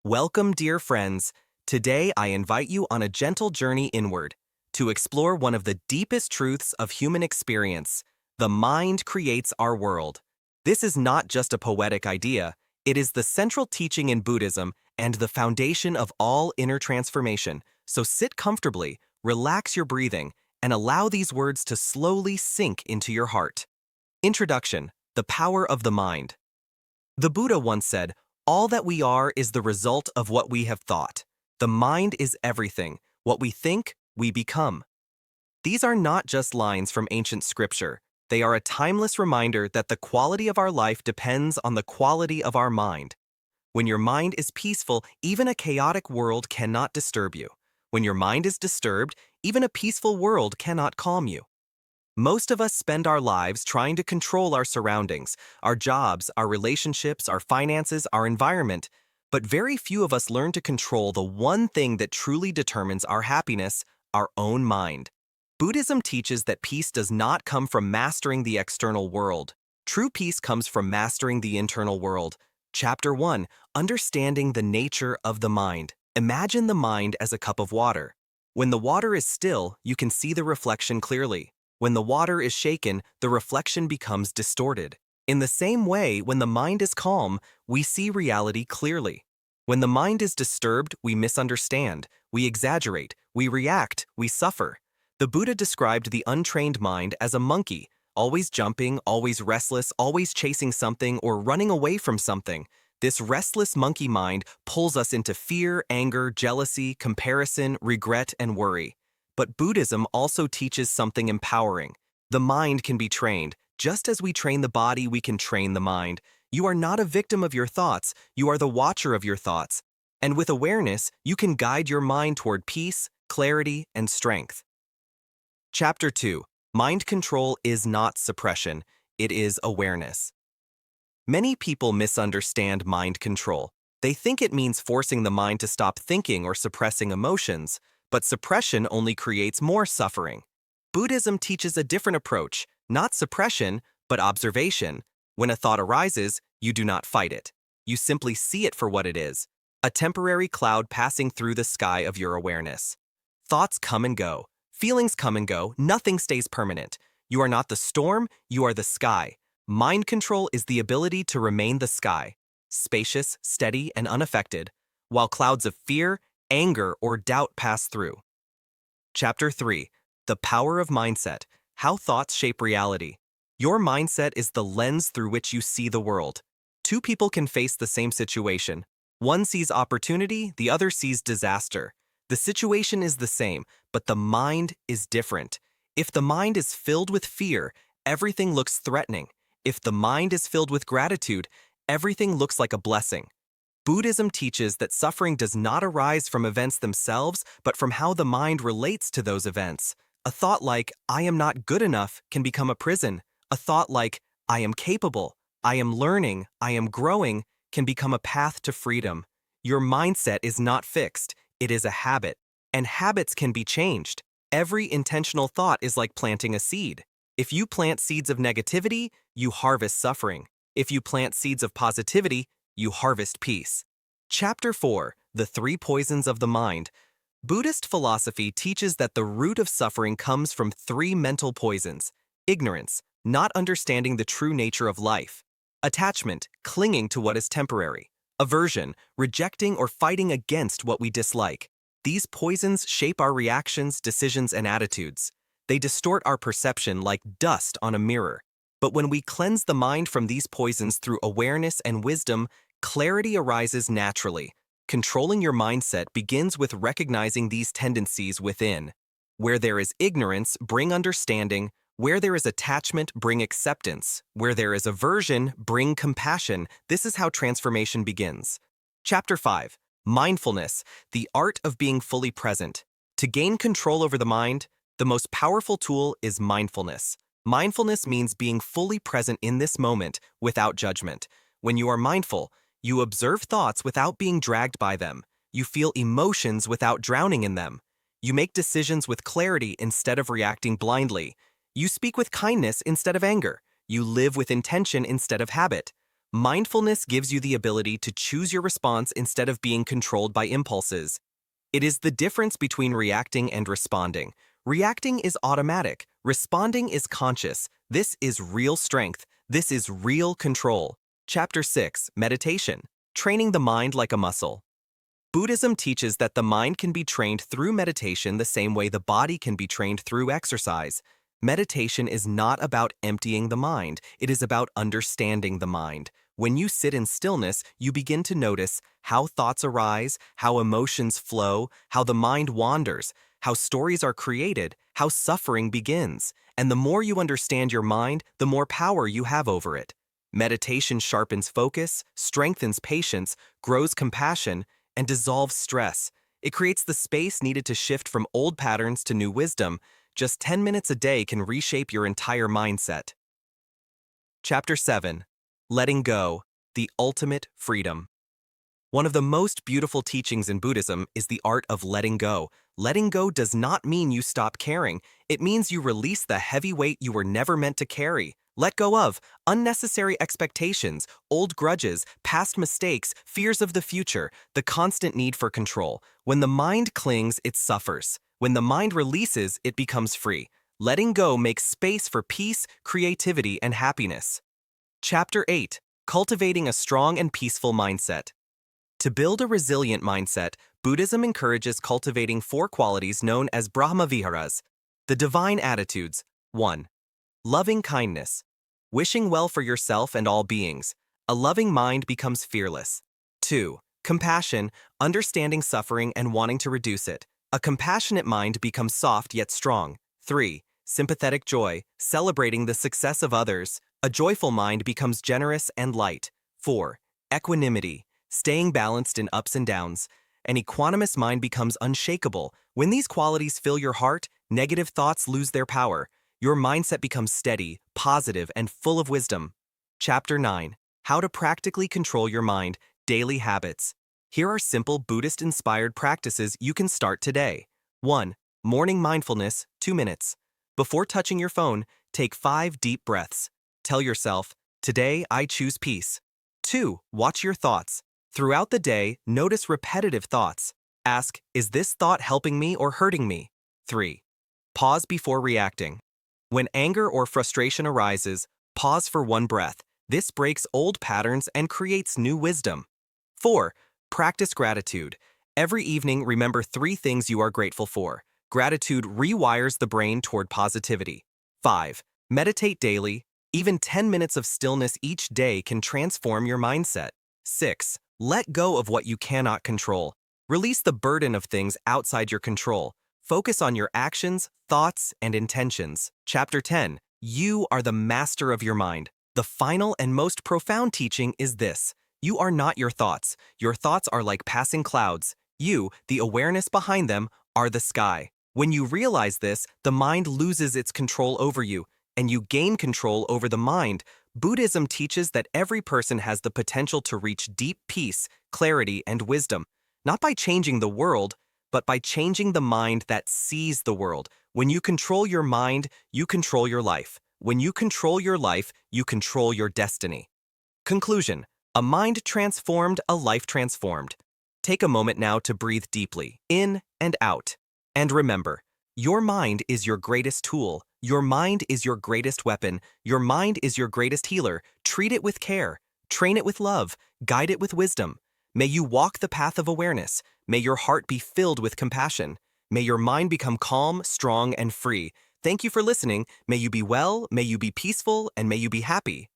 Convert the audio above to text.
Welcome, dear friends. Today I invite you on a gentle journey inward to explore one of the deepest truths of human experience. The mind creates our world. This is not just a poetic idea, it is the central teaching in Buddhism and the foundation of all inner transformation. So sit comfortably, relax your breathing, and allow these words to slowly sink into your heart. Introduction: The power of the mind. The Buddha once said, "All that we are is the result of what we have thought. The mind is everything. What we think, we become." These are not just lines from ancient scripture. They are a timeless reminder that the quality of our life depends on the quality of our mind. When your mind is peaceful, even a chaotic world cannot disturb you. When your mind is disturbed, even a peaceful world cannot calm you. Most of us spend our lives trying to control our surroundings, our jobs, our relationships, our finances, our environment, but very few of us learn to control the one thing that truly determines our happiness: our own mind. Buddhism teaches that peace does not come from mastering the external world. True peace comes from mastering the internal world. Chapter 1: Understanding the Nature of the Mind. Imagine the mind as a cup of water. When the water is still, you can see the reflection clearly. When the water is shaken, the reflection becomes distorted. In the same way, when the mind is calm, we see reality clearly. When the mind is disturbed, we misunderstand, we exaggerate, we react, we suffer. The Buddha described the untrained mind as a monkey, always jumping, always restless, always chasing something or running away from something. This restless monkey mind pulls us into fear, anger, jealousy, comparison, regret, and worry. But Buddhism also teaches something empowering. The mind can be trained. Just as we train the body, we can train the mind. You are not a victim of your thoughts, you are the watcher of your thoughts. And with awareness, you can guide your mind toward peace, clarity, and strength. Chapter 2: Mind control is not suppression, it is awareness. Many people misunderstand mind control. They think it means forcing the mind to stop thinking or suppressing emotions. But suppression only creates more suffering. Buddhism teaches a different approach, not suppression, but observation. When a thought arises, you do not fight it. You simply see it for what it is: a temporary cloud passing through the sky of your awareness. Thoughts come and go. Feelings come and go. Nothing stays permanent. You are not the storm, you are the sky. Mind control is the ability to remain the sky, spacious, steady, and unaffected, while clouds of fear, anger, or doubt pass through. Chapter 3: The Power of Mindset. How Thoughts Shape Reality. Your mindset is the lens through which you see the world. Two people can face the same situation. One sees opportunity, the other sees disaster. The situation is the same, but the mind is different. If the mind is filled with fear, everything looks threatening. If the mind is filled with gratitude, everything looks like a blessing. Buddhism teaches that suffering does not arise from events themselves, but from how the mind relates to those events. A thought like, "I am not good enough," can become a prison. A thought like, "I am capable, I am learning, I am growing," can become a path to freedom. Your mindset is not fixed, it is a habit, and habits can be changed. Every intentional thought is like planting a seed. If you plant seeds of negativity, you harvest suffering. If you plant seeds of positivity, you harvest peace. Chapter 4: The Three Poisons of the Mind. Buddhist philosophy teaches that the root of suffering comes from three mental poisons: ignorance, not understanding the true nature of life; attachment, clinging to what is temporary; aversion, rejecting or fighting against what we dislike. These poisons shape our reactions, decisions, and attitudes. They distort our perception like dust on a mirror. But when we cleanse the mind from these poisons through awareness and wisdom, clarity arises naturally. Controlling your mindset begins with recognizing these tendencies within. Where there is ignorance, bring understanding. Where there is attachment, bring acceptance. Where there is aversion, bring compassion. This is how transformation begins. Chapter 5: Mindfulness, the art of being fully present. To gain control over the mind, the most powerful tool is mindfulness. Mindfulness means being fully present in this moment without judgment. When you are mindful, you observe thoughts without being dragged by them. You feel emotions without drowning in them. You make decisions with clarity instead of reacting blindly. You speak with kindness instead of anger. You live with intention instead of habit. Mindfulness gives you the ability to choose your response instead of being controlled by impulses. It is the difference between reacting and responding. Reacting is automatic. Responding is conscious. This is real strength. This is real control. Chapter 6, Meditation. Training the mind like a muscle. Buddhism teaches that the mind can be trained through meditation the same way the body can be trained through exercise. Meditation is not about emptying the mind. It is about understanding the mind. When you sit in stillness, you begin to notice how thoughts arise, how emotions flow, how the mind wanders, how stories are created, how suffering begins. And the more you understand your mind, the more power you have over it. Meditation sharpens focus, strengthens patience, grows compassion, and dissolves stress. It creates the space needed to shift from old patterns to new wisdom. Just 10 minutes a day can reshape your entire mindset. Chapter 7. Letting Go, the Ultimate Freedom. One of the most beautiful teachings in Buddhism is the art of letting go. Letting go does not mean you stop caring. It means you release the heavy weight you were never meant to carry. Let go of unnecessary expectations, old grudges, past mistakes, fears of the future, the constant need for control. When the mind clings, it suffers. When the mind releases, it becomes free. Letting go makes space for peace, creativity, and happiness. Chapter 8. Cultivating a strong and peaceful mindset. To build a resilient mindset, Buddhism encourages cultivating 4 qualities known as Brahmaviharas, the divine attitudes. 1. Loving kindness. Wishing well for yourself and all beings. A loving mind becomes fearless. 2. Compassion, understanding suffering and wanting to reduce it. A compassionate mind becomes soft yet strong. 3. Sympathetic joy, celebrating the success of others. A joyful mind becomes generous and light. 4. Equanimity, staying balanced in ups and downs. An equanimous mind becomes unshakable. When these qualities fill your heart, negative thoughts lose their power. Your mindset becomes steady, positive, and full of wisdom. Chapter 9. How to practically control your mind, daily habits. Here are simple Buddhist-inspired practices you can start today. 1. Morning mindfulness, 2 minutes. Before touching your phone, take 5 deep breaths. Tell yourself, today I choose peace. 2. Watch your thoughts. Throughout the day, notice repetitive thoughts. Ask, is this thought helping me or hurting me? 3. Pause before reacting. When anger or frustration arises, pause for 1 breath. This breaks old patterns and creates new wisdom. 4. Practice gratitude. Every evening, remember 3 things you are grateful for. Gratitude rewires the brain toward positivity. 5. Meditate daily. Even 10 minutes of stillness each day can transform your mindset. 6. Let go of what you cannot control. Release the burden of things outside your control. Focus on your actions, thoughts, and intentions. Chapter 10. You are the master of your mind. The final and most profound teaching is this. You are not your thoughts. Your thoughts are like passing clouds. You, the awareness behind them, are the sky. When you realize this, the mind loses its control over you, and you gain control over the mind. Buddhism teaches that every person has the potential to reach deep peace, clarity, and wisdom, not by changing the world, but by changing the mind that sees the world. When you control your mind, you control your life. When you control your life, you control your destiny. Conclusion. A mind transformed, a life transformed. Take a moment now to breathe deeply, in and out. And remember, your mind is your greatest tool. Your mind is your greatest weapon. Your mind is your greatest healer. Treat it with care. Train it with love. Guide it with wisdom. May you walk the path of awareness. May your heart be filled with compassion. May your mind become calm, strong, and free. Thank you for listening. May you be well, may you be peaceful, and may you be happy.